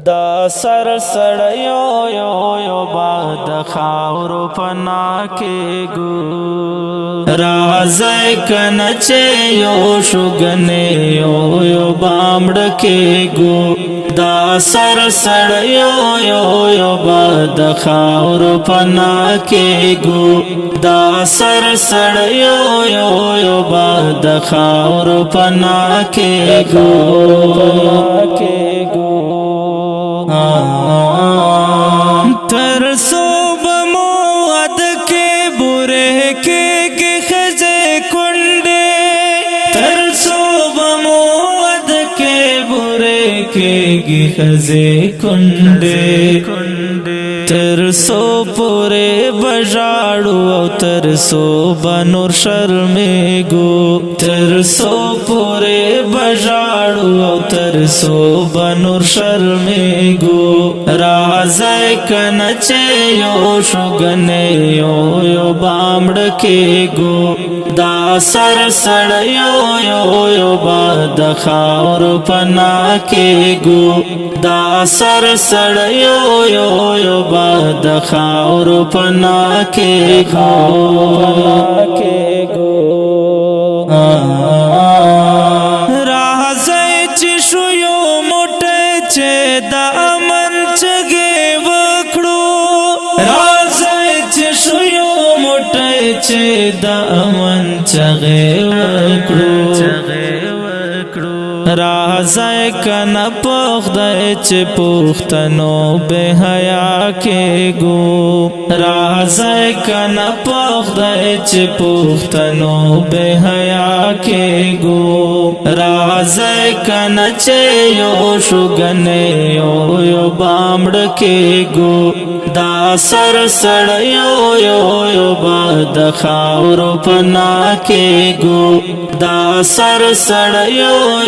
دا سر سړیو یو باد خاورو پنا کېږو راځئ کنه چې یو شوګنې یو بامړ کېږو دا سر سړیو یو باد خاورو پنا کېږو دا سر سړیو یو باد خاورو پنا کېږو تر صوب موعد کے برے کے خزے کنڈے تر صوب موعد کے برے کے خزے کنڈے تر سو پورے بجاڑو او تر سو بنور شرمیگو تر سو پورے بجاڑو او تر سو بنور شرمیگو رازای کنچے یو شگنے یو بامڑ کېگو دا سر سڑیو یو باد خاور پنا کېگو دا سر سڑیو یو باد خاور پنا کېگو رازای چی شو یو موٹے چے دا امن چگے وکڑو رازای چی شو یو موٹے چے دا امن چگے وکڑو رازای کنا پخدای چه پختنو بے حیا کېگو رازای کنا پخدای چه پختنو بے حیا کېگو رازای کنا چه یو شوګنې یو بامړ کېگو دا سر سړیو یو باد خاورو پنا کېگو دا سر سړیو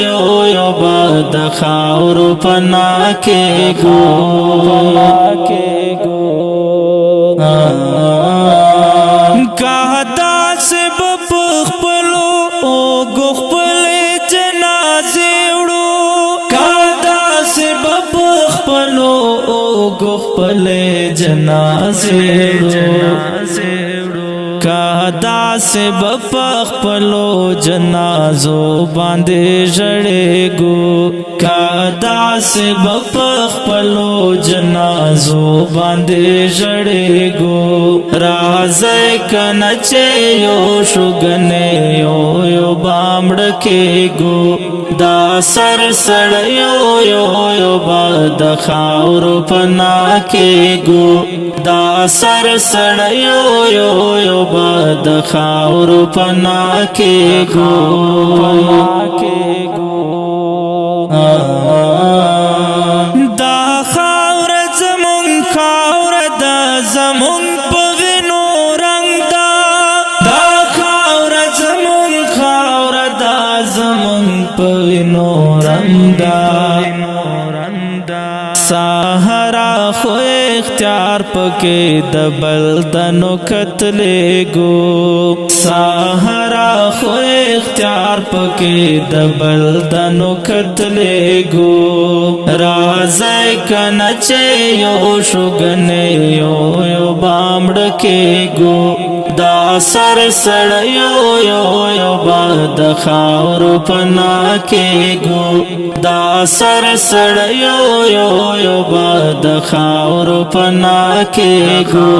یو باد خاورو پنا کېگو کہتا سے بپخپلو او گخپلے جنازے اڑو کہتا سے بپخپلو او گخپلے جنازے اڑو کہتا سے بپخپلو جنازو باندے جڑے گو کہتا سے بپخپلو جنازو باندے جڑے گو رازای کنچے یو شوګنې یو بامړ کېگو دا سر سړیو یو باد خاورو پنا کېگو دا سر سړیو یو باد خاورو پنا کېگو دا خاور زمون خاور دا زمون پوینو رنگ دا خاور زمون خاور دا زمون پوینو رنگ سہارا خو اختیار پکے دبل دنو کتلے گو سہارا خو اختیار پکے دبل دنو کتلے گو رازای کنچے یو شوګنې یو بامړ کېگو دا سر سړیو یو باد خاورو پنا کېگو دا سر سړیو یو باد خاورو پنا کېگو